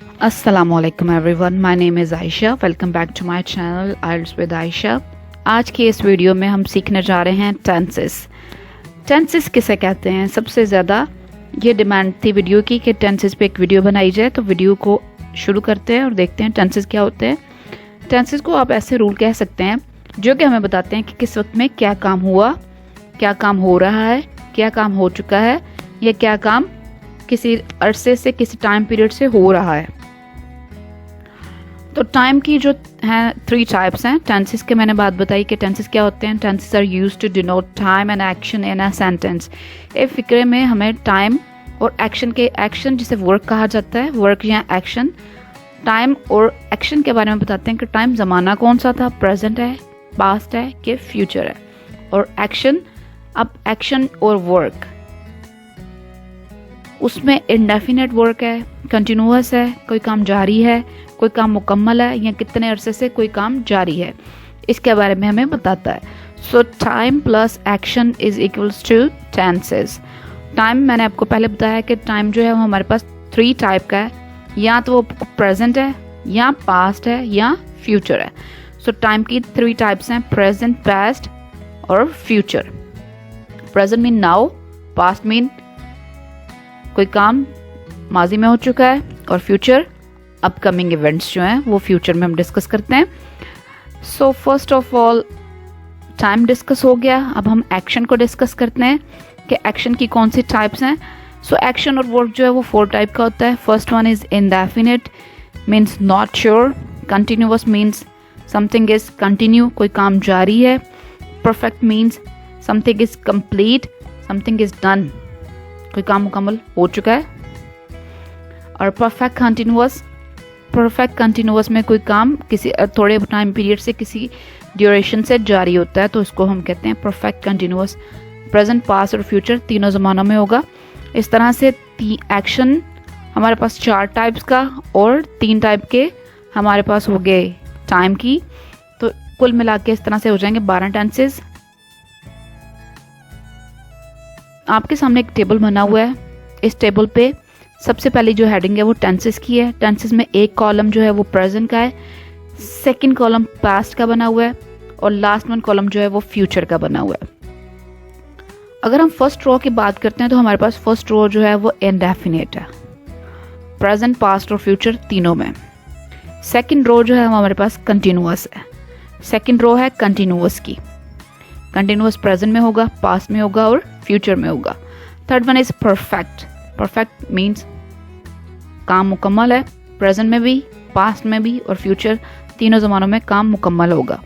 Assalamualaikum everyone, my name is Aisha. Welcome back to my channel IELTS with Aisha. आज की इस video में हम सीखने जा रहे हैं टेंसेस। टेंसेस किसे कहते हैं? सबसे ज़्यादा ये डिमांड थी वीडियो की कि टेंसेस पे एक वीडियो बनाई जाए, तो वीडियो को शुरू करते हैं और देखते हैं टेंसेस क्या होते हैं। टेंसेस को आप ऐसे रूल कह सकते हैं जो कि हमें बताते हैं कि किस वक्त में क्या काम हुआ, क्या काम हो रहा है, क्या काम हो चुका है या क्या काम किसी अरसे से, किसी टाइम पीरियड से हो रहा है। तो टाइम की जो हैं 3 टाइप्स हैं टेंसेस के। मैंने बात बताई कि टेंसेस क्या होते हैं। Tenses are used to denote time and action in a sentence. एक फिक्रे में हमें टाइम और एक्शन के, एक्शन जिसे वर्क कहा जाता है, वर्क या एक्शन, टाइम और एक्शन के बारे में बताते हैं कि टाइम ज़माना कौन सा था, प्रेजेंट है, पास्ट है कि फ्यूचर है। और एक्शन, अब एक्शन और वर्क, उसमें इंडेफिनेट वर्क है, कंटिन्यूअस है, कोई काम जारी है, कोई काम मुकम्मल है या कितने अरसे से कोई काम जारी है, इसके बारे में हमें बताता है। So time plus action is equals to tenses. Time मैंने आपको पहले बताया कि टाइम जो है वो हमारे पास 3 टाइप का है, या तो वो प्रेजेंट है या पास्ट है या फ्यूचर है। सो टाइम की 3 टाइप्स हैं, प्रेजेंट, पास्ट और future. Present mean now, past mean कोई काम माजी में हो चुका है, और फ्यूचर अपकमिंग इवेंट्स जो हैं वो फ्यूचर में हम डिस्कस करते हैं। So first of all time discuss हो गया, अब हम एक्शन को डिस्कस करते हैं कि एक्शन की कौन सी टाइप्स हैं। सो एक्शन और वर्क जो है वो 4 टाइप का होता है। First one is indefinite, means not sure. Continuous means something is continue, कोई काम जारी है। Perfect means something is complete, something is done, कोई काम मुकम्मल हो चुका है। और परफेक्ट कंटिन्यूअस, परफेक्ट कंटिन्यूअस में कोई काम किसी थोड़े टाइम पीरियड से, किसी ड्यूरेशन से जारी होता है, तो इसको हम कहते हैं परफेक्ट कंटिन्यूअस। प्रेजेंट, पास्ट और फ्यूचर तीनों ज़मानों में होगा। इस तरह से एक्शन हमारे पास 4 टाइप्स का और 3 टाइप के हमारे पास हो गए टाइम की, तो कुल मिला के इस तरह से हो जाएंगे 12 टेंसेस। आपके सामने एक टेबल बना हुआ है। इस टेबल पे सबसे पहली जो हेडिंग है वो टेंसेस की है। टेंसेस में एक कॉलम जो है वो प्रेजेंट का है, सेकंड कॉलम पास्ट का बना हुआ है और लास्ट वन कॉलम जो है वो फ्यूचर का बना हुआ है। अगर हम फर्स्ट रो की बात करते हैं तो हमारे पास फर्स्ट रो जो है वो इंडेफिनिट है, प्रेजेंट, पास्ट और फ्यूचर तीनों में। सेकंड रो जो है हमारे पास कंटिन्यूअस है। सेकंड रो है कंटिन्यूअस की, कंटिन्यूअस प्रेजेंट में होगा, पास्ट में होगा और फ्यूचर में होगा। Third one is perfect. Perfect means काम मुकम्मल है, प्रेजेंट में भी, पास्ट में भी और फ्यूचर तीनों ज़मानों में काम मुकम्मल होगा।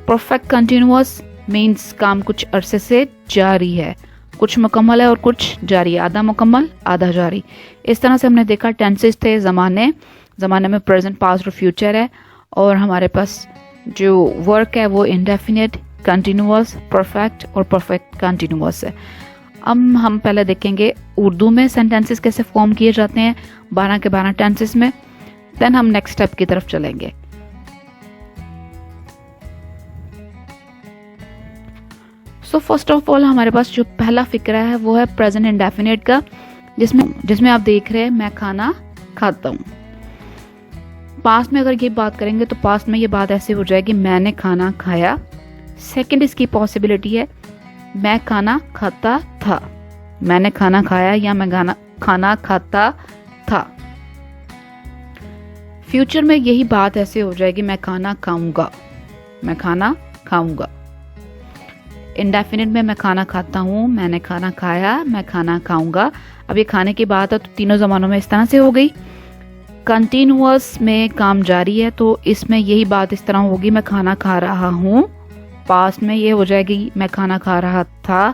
परफेक्ट कंटिन्यूअस मीन्स काम कुछ अरसे से जारी है, कुछ मुकम्मल है और कुछ जारी है, आधा मुकम्मल आधा जारी। इस तरह से हमने देखा टेंसेस थे ज़माने में प्रेजेंट, पास्ट और फ्यूचर है। और हमारे पास जो वर्क है वो इंडेफिनिट, कंटिन्यूअस, परफेक्ट और परफेक्ट कंटिन्यूअस है। अब हम पहले देखेंगे उर्दू में सेंटेंसेस कैसे फॉर्म किए जाते हैं 12 के 12 टेंसेस में, देन हम नेक्स्ट स्टेप की तरफ चलेंगे। सो फर्स्ट ऑफ ऑल हमारे पास जो पहला फिक्रा है वो है प्रेजेंट इंडेफिनिट का, जिसमें आप देख रहे हैं मैं खाना खाता हूँ। पास्ट में अगर ये बात करेंगे तो पास्ट में ये बात ऐसे हो जाएगी मैंने खाना खाया। सेकंड इसकी पॉसिबिलिटी है मैं खाना खाता था, मैंने खाना खाया या मैं खाना खाता था। फ्यूचर में यही बात ऐसे हो जाएगी मैं खाना खाऊंगा, मैं खाना खाऊंगा। इंडेफिनिट में मैं खाना खाता हूँ, मैंने खाना खाया, मैं खाना खाऊंगा। अब ये खाने की बात है तो तीनों ज़मानों में इस तरह से हो गई। कंटिन्यूअस में काम जारी है तो इसमें यही बात इस तरह होगी मैं खाना खा रहा हूँ। पास्ट में ये हो जाएगी मैं खाना खा रहा था।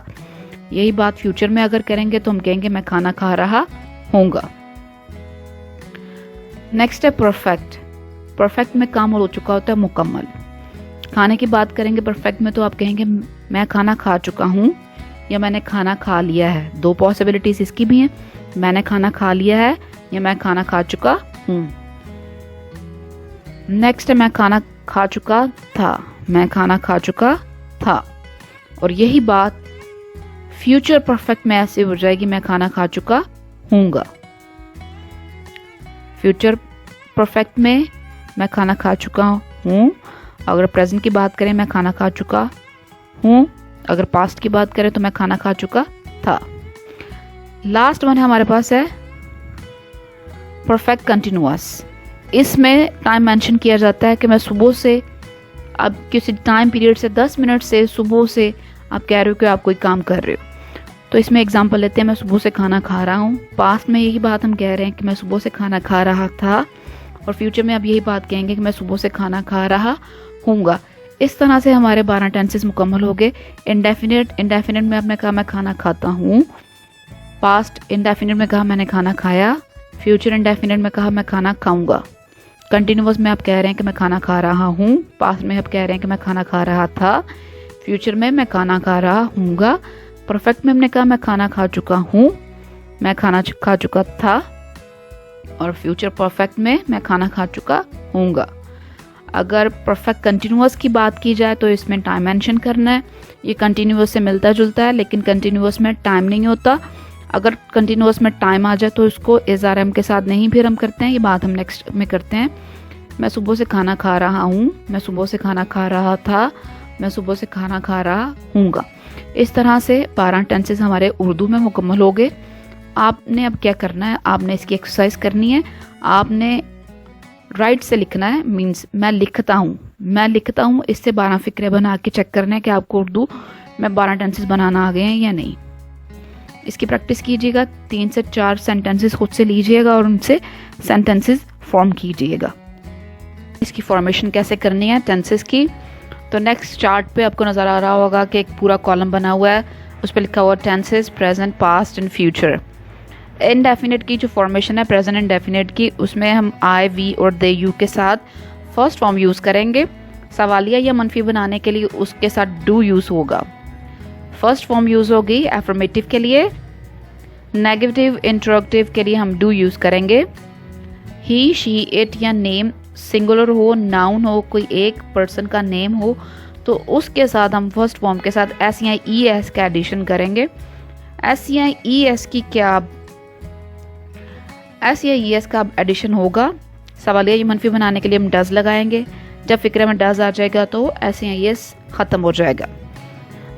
यही बात फ्यूचर में अगर करेंगे तो हम कहेंगे मैं खाना खा रहा हूँगा। नेक्स्ट है परफेक्ट। परफेक्ट में काम हो चुका होता है मुकम्मल। खाने की बात करेंगे परफेक्ट में तो आप कहेंगे मैं खाना खा चुका हूँ या मैंने खाना खा लिया है। 2 पॉसिबिलिटीज इसकी भी हैं, मैंने खाना खा लिया है या मैं खाना खा चुका हूँ। नेक्स्ट है मैं खाना खा चुका था, मैं खाना खा चुका था। और यही बात फ्यूचर परफेक्ट में ऐसे हो जाएगी मैं खाना खा चुका हूँगा। फ्यूचर परफेक्ट में मैं खाना खा चुका हूँ। अगर प्रेजेंट की बात करें मैं खाना खा चुका हूँ। अगर पास्ट की बात करें तो मैं खाना खा चुका था। लास्ट वन हमारे पास है परफेक्ट कंटिन्यूअस। इसमें टाइम मेंशन किया जाता है कि मैं सुबह से, अब किसी टाइम पीरियड से 10 मिनट से, सुबह से आप कह रहे हो कि आप कोई काम कर रहे हो। तो इसमें एग्जांपल लेते हैं, मैं सुबह से खाना खा रहा हूँ। पास्ट में यही बात हम कह रहे हैं कि मैं सुबह से खाना खा रहा था, और फ्यूचर में अब यही बात कहेंगे कि मैं सुबह से खाना खा रहा हूँगा। इस तरह से हमारे 12 टेंसेस मुकम्मल हो गए। इंडेफिनिट में आपने कहा मैं खाना खाता हूँ। पास्ट इंडेफिनिट में कहा मैंने खाना खाया। फ्यूचर इंडेफिनिट में कहा मैं खाना खाऊंगा। कंटिन्यूअस में आप कह रहे हैं कि मैं खाना खा रहा हूँ। पास्ट में आप कह रहे हैं कि मैं खाना खा रहा था। फ्यूचर में मैं खाना खा रहा हूँगा। परफेक्ट में हमने कहा मैं खाना खा चुका हूँ, मैं खाना खा चुका था। और फ्यूचर परफेक्ट में मैं खाना खा चुका हूँगा। अगर परफेक्ट कंटिन्यूअस की बात की जाए तो इसमें टाइम मेंशन करना है। ये कंटिन्यूअस से मिलता जुलता है, लेकिन कंटिन्यूअस में टाइम नहीं होता। अगर कंटिन्यूअस में टाइम आ जाए तो इसको SRM के साथ नहीं फिर हम करते हैं, ये बात हम नेक्स्ट में करते हैं। मैं सुबह से खाना खा रहा हूँ, मैं सुबह से खाना खा रहा था, मैं सुबह से खाना खा रहा हूँगा। इस तरह से 12 टेंसेस हमारे उर्दू में मुकम्मल हो गए। आपने अब क्या करना है, आपने इसकी एक्सरसाइज करनी है। आपने राइट से लिखना है, मीन्स मैं लिखता हूँ, इससे 12 फिक्रे बना के चेक करना है कि आपको उर्दू में 12 टेंसेस बनाना आ गए हैं या नहीं। इसकी प्रैक्टिस कीजिएगा। 3 से 4 सेंटेंसेस खुद से लीजिएगा और उनसे सेंटेंसेस फॉर्म कीजिएगा। इसकी फॉर्मेशन कैसे करनी है टेंसेस की, तो नेक्स्ट चार्ट पे आपको नज़र आ रहा होगा कि एक पूरा कॉलम बना हुआ है, उस पर लिखा हुआ tenses, present, past and future. Indefinite की जो फॉर्मेशन है प्रेजेंट इंडेफिनिट की, उसमें हम आई, वी और दे, यू के साथ फर्स्ट फॉर्म यूज़ करेंगे। सवालिया या मनफी बनाने के लिए उसके साथ डू यूज़ होगा। फर्स्ट फॉर्म यूज़ होगी एफर्मेटिव के लिए। नेगेटिव इंटरोगेटिव के लिए हम डू यूज़ करेंगे। ही, शी, इट या नेम सिंगुलर हो, नाउन हो, कोई एक पर्सन का नेम हो, तो उसके साथ हम फर्स्ट फॉर्म के साथ एस या ई एस का एडिशन करेंगे। एस या ई एस की क्या, एस या ई एस का एडिशन होगा। सवालिया या मनफी बनाने के लिए हम डज लगाएंगे। जब फिक्रे में डज आ जाएगा तो एस या ई एस ख़त्म हो जाएगा।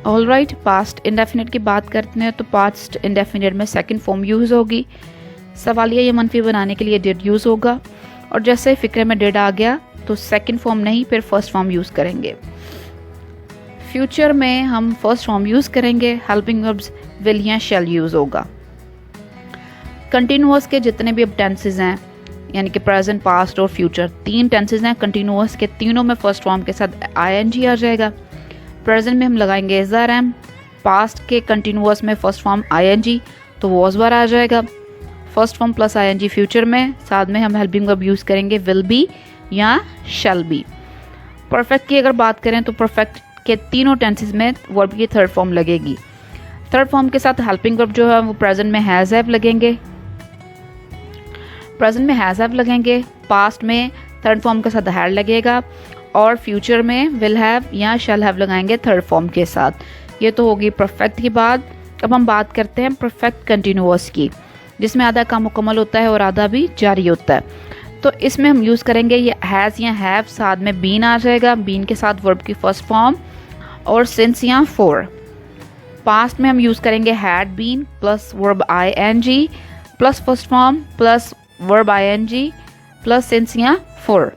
ऑल राइट, पास्ट इंडेफिनिट की बात करते हैं तो पास्ट इंडेफिनिट में सेकंड फॉर्म यूज़ होगी। सवालिया या मनफी बनाने के लिए डिड यूज़ होगा, और जैसे फिक्रे में डिड आ गया तो सेकंड फॉर्म नहीं फिर फर्स्ट फॉर्म यूज़ करेंगे। फ्यूचर में हम फर्स्ट फॉर्म यूज़ करेंगे। हेल्पिंग वर्ब्स विल या शैल यूज़ होगा। कंटिन्यूअस के जितने भी अब टेंसेज हैं, यानी कि प्रेजेंट, पास्ट और फ्यूचर, 3 टेंसेज हैं कंटिन्यूअस के, तीनों में फर्स्ट फॉर्म के साथ ING आ जाएगा। प्रेजेंट में हम लगाएंगे SRM। पास्ट के कंटिन्यूअस में फर्स्ट फॉर्म ING तो was were आ जाएगा। First form plus ING future में, साथ में हम हेल्पिंग वर्ब यूज़ करेंगे विल बी या शैल बी। परफेक्ट की अगर बात करें तो परफेक्ट के तीनों टेंसेज में वर्ब की थर्ड फॉर्म लगेगी। थर्ड फॉर्म के साथ हेल्पिंग वर्ब जो है वो प्रेजेंट में हैज़ हैव लगेंगे, प्रेजेंट में हैज़ हैव लगेंगे। पास्ट में थर्ड फॉर्म के साथ हैड लगेगा, और फ्यूचर में विल हैव या शैल हैव लगाएंगे थर्ड फॉर्म के साथ। ये तो होगी परफेक्ट की बात। अब हम बात करते हैं परफेक्ट कंटिन्यूअस की, जिसमें आधा काम मुकम्मल होता है और आधा भी जारी होता है। तो इसमें हम यूज़ करेंगे ये हैज़ या हैव, साथ में बीन आ जाएगा, बीन के साथ वर्ब की फर्स्ट फॉर्म, और सिंस या फॉर। पास्ट में हम यूज़ करेंगे had been plus verb ING plus first form plus verb ING plus since या फॉर।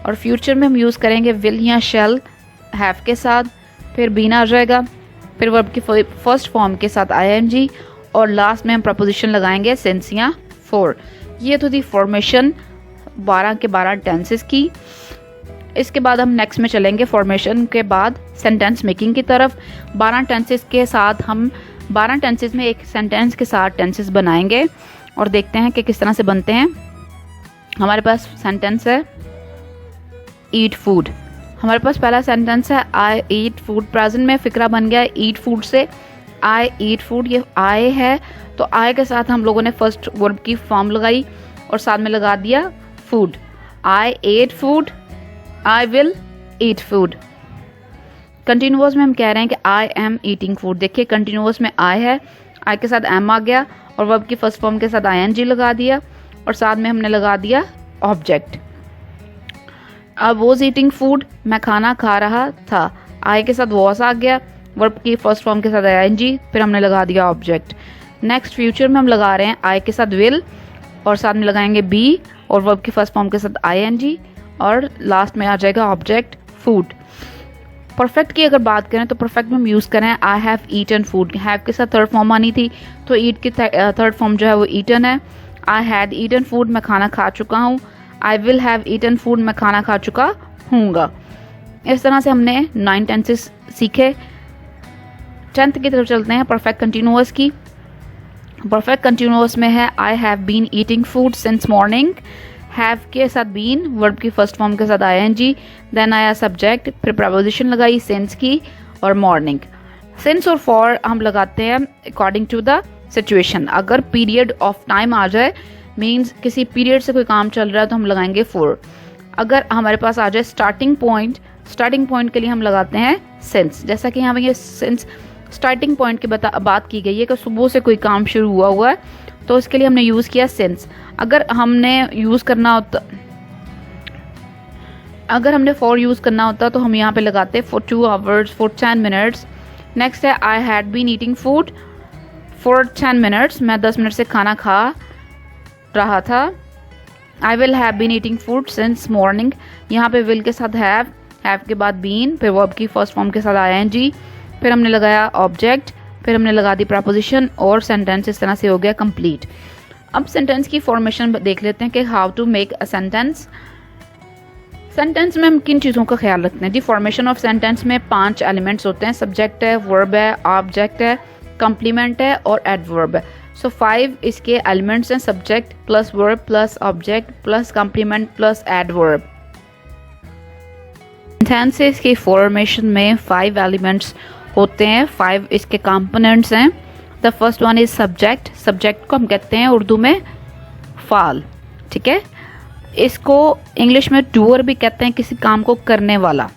और फ्यूचर में हम यूज़ करेंगे विल या शैल हैव के साथ, फिर बीन आ जाएगा, फिर वर्ब की फर्स्ट फॉर्म के साथ ING, और लास्ट में हम प्रपोजिशन लगाएंगे सिंस या फॉर। ये तो थी फॉर्मेशन 12 के 12 टेंसेस की। इसके बाद हम नेक्स्ट में चलेंगे फॉर्मेशन के बाद सेंटेंस मेकिंग की तरफ। 12 टेंसेस के साथ हम 12 टेंसेस में एक सेंटेंस के साथ टेंसेस बनाएंगे और देखते हैं कि किस तरह से बनते हैं। हमारे पास सेंटेंस है ईट फूड। हमारे पास पहला सेंटेंस है आई ईट फूड। प्रेजेंट में फिक्रा बन गया ईट फूड से, आई ईट फूड, ये आई है तो आई के साथ हम लोगों ने फर्स्ट वर्ब की फॉर्म लगाई और साथ में लगा दिया food. I ate food, I will eat food. Continuous में हम कह रहे हैं कि आई एम ईटिंग फूड। देखिए कंटिन्यूअस में आई है, आई के साथ एम आ गया और वर्ब की फर्स्ट फॉर्म के साथ ING लगा दिया। और साथ में हमने लगा दिया ऑब्जेक्ट। अब वॉज ईटिंग फूड, मैं खाना खा रहा था, आई के साथ वॉज आ गया, वर्ब की फर्स्ट फॉर्म के साथ आईएनजी, फिर हमने लगा दिया ऑब्जेक्ट। नेक्स्ट फ्यूचर में हम लगा रहे हैं आई के साथ विल और साथ में लगाएंगे बी और वर्ब की फर्स्ट फॉर्म के साथ आईएनजी और लास्ट में आ जाएगा ऑब्जेक्ट फूड। परफेक्ट की अगर बात करें तो परफेक्ट में हम यूज़ करें I have eaten food, have के साथ थर्ड फॉर्म आनी थी तो ईट की थर्ड फॉर्म जो है वो ईटन है। आई हैड ईटन फूड, मैं खाना खा चुका हूँ। I will have eaten food, मैं खाना खा चुका हूँगा। इस तरह से हमने 9 टेंसेस सीखे। 10th की तरफ चलते हैं परफेक्ट कंटिन्यूअस की। परफेक्ट कंटिन्यूअस में है I have been eating food since morning, have के साथ बीन, वर्ब की फर्स्ट फॉर्म के साथ आईएनजी, देन आया सब्जेक्ट, फिर प्रपोजिशन लगाई सिंस की और मॉर्निंग। सिंस और फॉर हम लगाते हैं अकॉर्डिंग टू द सिचुएशन। अगर पीरियड ऑफ टाइम आ जाए, मीन्स किसी पीरियड से कोई काम चल रहा है तो हम लगाएंगे फॉर। अगर हमारे पास आ जाए स्टार्टिंग पॉइंट के लिए हम लगाते हैं सिंस। जैसा कि यहाँ पे ये सिंस स्टार्टिंग पॉइंट की बात की गई है कि सुबह से कोई काम शुरू हुआ है तो इसके लिए हमने यूज़ किया सिंस। अगर हमने फॉर यूज़ करना होता तो हम यहाँ पे लगाते for 2 hours, for 10 minutes. Next है I had been eating food for 10 minutes, मैं 10 मिनट से खाना खा रहा था। I will have been eating food since morning, यहाँ पे विल के साथ हैव के बाद बीन, फिर वर्ब की फर्स्ट फॉर्म के साथ आईएनजी, फिर हमने लगाया ऑब्जेक्ट, फिर हमने लगा दी प्रपोजिशन और सेंटेंस इस तरह से हो गया कंप्लीट। अब सेंटेंस की फॉर्मेशन देख लेते हैं कि how to make a sentence. Sentence में हम किन चीज़ों का ख्याल रखते हैं जी। फॉर्मेशन ऑफ सेंटेंस में 5 एलिमेंट्स होते हैं, सब्जेक्ट है, वर्ब है, ऑब्जेक्ट है, कंप्लीमेंट है और एडवर्ब है। सो 5 इसके एलिमेंट्स हैं, subject plus verb plus object plus complement plus adverb. Sentences की फॉर्मेशन में 5 एलिमेंट्स होते हैं, 5 इसके कंपोनेंट्स हैं। The first one is subject. Subject को हम कहते हैं उर्दू में फाल, ठीक है। इसको इंग्लिश में डूअर भी कहते हैं, किसी काम को करने वाला।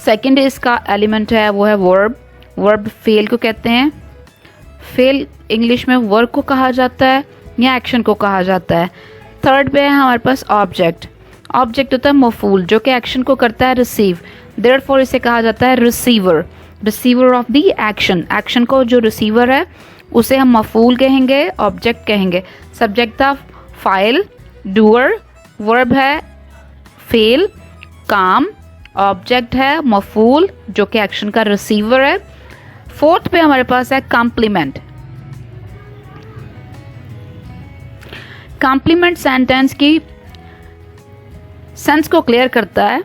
सेकंड इसका एलिमेंट है वो है वर्ब। वर्ब फेल को कहते हैं। फेल इंग्लिश में वर्ब को कहा जाता है या एक्शन को कहा जाता है। थर्ड पे है हमारे पास ऑब्जेक्ट। ऑब्जेक्ट होता है मफूल जो कि एक्शन को करता है रिसीव, देयरफॉर इसे कहा जाता है receiver, receiver of the action. Action को जो रिसीवर है उसे हम मफूल कहेंगे, ऑब्जेक्ट कहेंगे। सब्जेक्ट था फाइल, डूअर, वर्ब है फेल काम, ऑब्जेक्ट है मफूल जो कि एक्शन का रिसीवर है। फोर्थ पे हमारे पास है कॉम्प्लीमेंट। कॉम्प्लीमेंट सेंटेंस की सेंस को क्लियर करता है।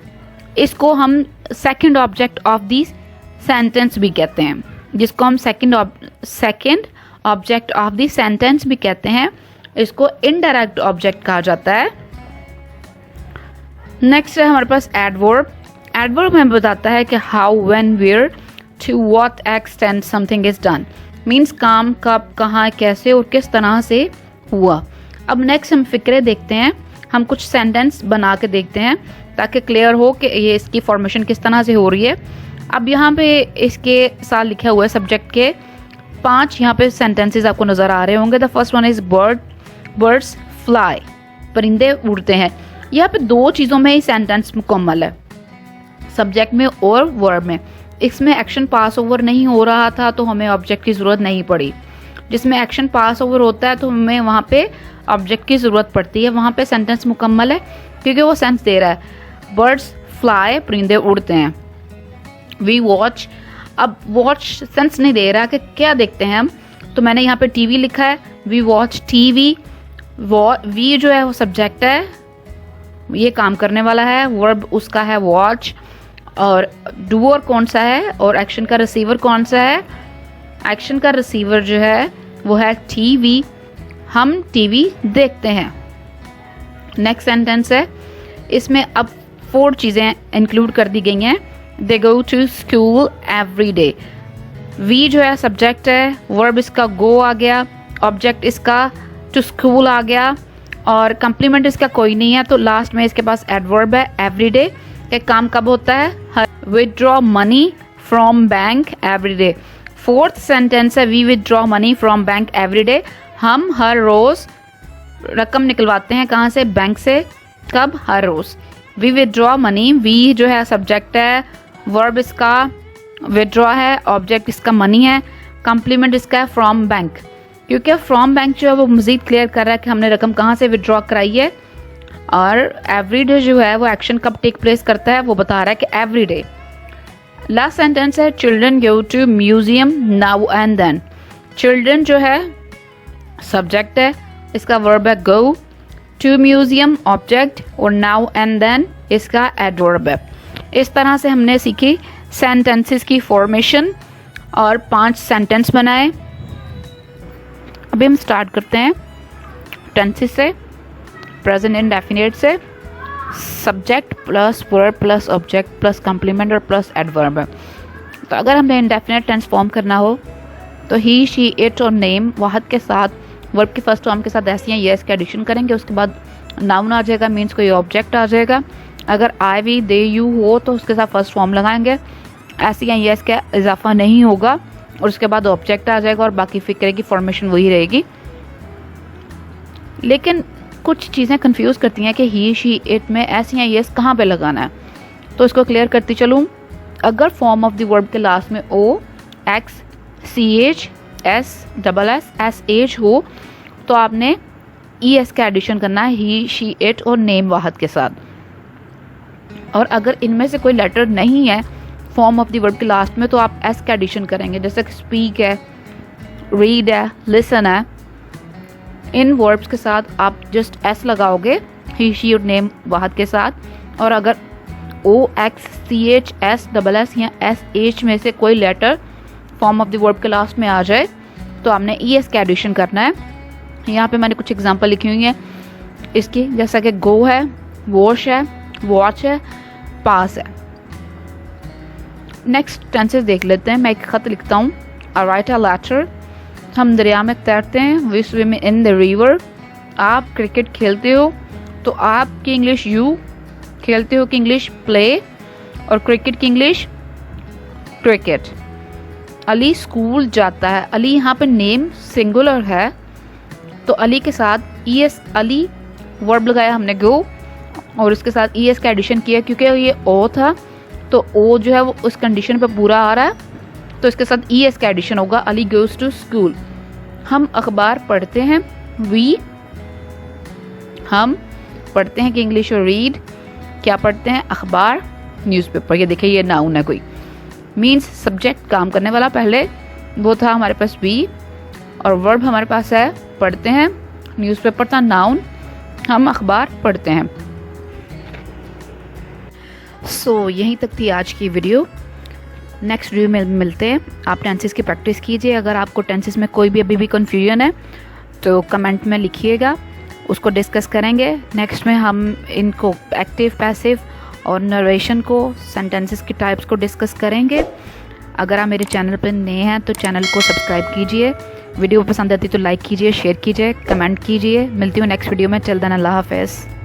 इसको हम second object of the sentence भी कहते हैं, जिसको हम second object of the sentence भी कहते हैं। इसको इनडायरेक्ट ऑब्जेक्ट कहा जाता है। नेक्स्ट है हमारे पास एडवर्ब। एडवर्ब हमें बताता है कि how, when, where, to what extent something is done. Means काम कब, कहाँ, कैसे और किस तरह से हुआ। अब नेक्स्ट हम फिक्रे देखते हैं, हम कुछ सेंटेंस बना के देखते हैं ताकि क्लियर हो कि ये इसकी फॉर्मेशन किस तरह से हो रही है। अब यहाँ पे इसके साथ लिखा हुआ है सब्जेक्ट के 5 यहाँ पे सेंटेंसेस आपको नज़र आ रहे होंगे। The first one is birds fly, परिंदे उड़ते हैं। यहाँ पे 2 चीज़ों में ही सेंटेंस मुकम्मल है, सब्जेक्ट में और वर्ब में। इसमें एक्शन पास ओवर नहीं हो रहा था तो हमें ऑब्जेक्ट की ज़रूरत नहीं पड़ी। जिसमें एक्शन पास ओवर होता है तो हमें वहाँ पे ऑब्जेक्ट की ज़रूरत पड़ती है, वहाँ पे सेंटेंस मुकम्मल है क्योंकि वो सेंस दे रहा है। बर्ड्स फ्लाई, परिंदे उड़ते हैं। वी वॉच, अब वॉच सेंस नहीं दे रहा कि क्या देखते हैं हम, तो मैंने यहाँ पे टीवी लिखा है, वी वॉच टीवी। वी जो है वो सब्जेक्ट है, ये काम करने वाला है, वर्ब उसका है वॉच, और डूअर कौन सा है और एक्शन का रिसीवर कौन सा है। एक्शन का रिसीवर जो है वो है टीवी, हम टीवी देखते हैं। नेक्स्ट सेंटेंस है, इसमें अब 4 चीज़ें इंक्लूड कर दी गई हैं। They go to school every day. We जो है सब्जेक्ट है, वर्ब इसका गो आ गया, ऑब्जेक्ट इसका टू स्कूल आ गया और कंप्लीमेंट इसका कोई नहीं है, तो लास्ट में इसके पास एडवर्ब है एवरी डे। एक काम कब होता है, withdraw money from bank every day. Fourth sentence है, we withdraw money from bank every day. हम हर रोज़ रकम निकलवाते हैं कहाँ से, बैंक से। कब, हर रोज़। वी विदड्रॉ मनी, वी जो है सब्जेक्ट है, वर्ब इसका विदड्रॉ है, ऑब्जेक्ट इसका मनी है, कम्प्लीमेंट इसका है फ्रॉम बैंक, क्योंकि फ्रॉम बैंक जो है वो मज़ीद क्लियर कर रहा है कि हमने रकम कहाँ से विदड्रॉ कराई है। और एवरीडे जो है वो एक्शन कब टेक प्लेस करता है वो बता रहा है कि एवरीडे। लास्ट सेंटेंस है children go to museum now and then. Children जो है सब्जेक्ट है, इसका वर्ब है गो, टू म्यूजियम ऑब्जेक्ट, और नाउ एंड देन इसका एडवर्ब है। इस तरह से हमने सीखी सेंटेंसेस की फॉर्मेशन और 5 सेंटेंस बनाए। अभी हम स्टार्ट करते हैं टेंसेस से, प्रेजेंट इंडेफिनिट से। Subject plus verb plus object plus complement और प्लस एडवर्ब है। तो अगर हमें इंडेफिनिट टेंस फॉर्म करना हो तो ही, शी, इट और नेम वाहद के साथ वर्ब की फर्स्ट फॉर्म के साथ ऐसी हैं येस के एडिशन करेंगे, उसके बाद नाउन आ जाएगा, मीन्स कोई ऑब्जेक्ट आ जाएगा। अगर आई, वी, दे, यू हो तो उसके साथ फर्स्ट फॉर्म लगाएंगे, ऐसी हैं येस का इजाफा नहीं होगा, और उसके बाद ऑब्जेक्ट आ जाएगा और बाकी फिक्रे की फॉर्मेशन वही रहेगी। लेकिन कुछ चीज़ें कंफ्यूज करती हैं कि ही, शी, इट में ऐसी हैं येस कहाँ पे लगाना है, तो इसको क्लियर करती चलूँ। अगर फॉर्म ऑफ द वर्ब के लास्ट में O, X, C, H, S, double S, S, H हो तो आपने ई एस का एडिशन करना है, ही, शी, इट और नेम वाहद के साथ। और अगर इनमें से कोई लेटर नहीं है फॉर्म ऑफ द वर्ब के लास्ट में तो आप एस का एडिशन करेंगे, जैसे स्पीक है, रीड है, लिसन है। इन वर्ब्स के साथ आप जस्ट एस लगाओगे ही, शी और नेम वाहद के साथ। और अगर O, X, C, H, S, double S या एस, एच में से कोई letter form of the verb के लास्ट में आ जाए तो आपने ई एस का एडिशन करना है। यहाँ पे मैंने कुछ एग्जांपल लिखी हुई हैं इसकी, जैसा कि गो है, वॉश है, वॉच है, पास है। नेक्स्ट टेंसेस देख लेते हैं। मैं एक ख़त लिखता हूँ, आई राइट अ लेटर। हम दरिया में तैरते हैं, we swim in the river. आप क्रिकेट खेलते हो तो आपकी इंग्लिश यू, खेलते हो की इंग्लिश प्ले, और क्रिकेट की इंग्लिश क्रिकेट। अली स्कूल जाता है, अली यहाँ पे नेम सिंगुलर है तो अली के साथ ई एस, अली वर्ब लगाया हमने गो, और उसके साथ ई एस का एडिशन किया क्योंकि ये ओ था तो ओ जो है वो उस कंडीशन पे पूरा आ रहा है तो इसके साथ ई एस का एडिशन होगा, अली गोज़ टू स्कूल। हम अखबार पढ़ते हैं, वी, हम पढ़ते हैं कि इंग्लिश और रीड, क्या पढ़ते हैं, अखबार, न्यूज़पेपर। ये देखिए ये नाउन है कोई, मीन्स सब्जेक्ट काम करने वाला पहले वो था हमारे पास वी, और वर्ब हमारे पास है पढ़ते हैं, न्यूज़पेपर था नाउन, हम अखबार पढ़ते हैं। सो यहीं तक थी आज की वीडियो। नेक्स्ट वीडियो में मिलते हैं। आप टेंसेस की प्रैक्टिस कीजिए। अगर आपको टेंसेस में कोई भी अभी भी कन्फ्यूजन है तो कमेंट में लिखिएगा, उसको डिस्कस करेंगे। नेक्स्ट में हम इनको एक्टिव, पैसिव और नरेशन को, सेंटेंसेस की टाइप्स को डिस्कस करेंगे। अगर आप मेरे चैनल पर नए हैं तो चैनल को सब्सक्राइब कीजिए। वीडियो पसंद आती तो लाइक कीजिए, शेयर कीजिए, कमेंट कीजिए। मिलती हूँ नेक्स्ट वीडियो में। चल देना, अल्लाह हाफ़िज़।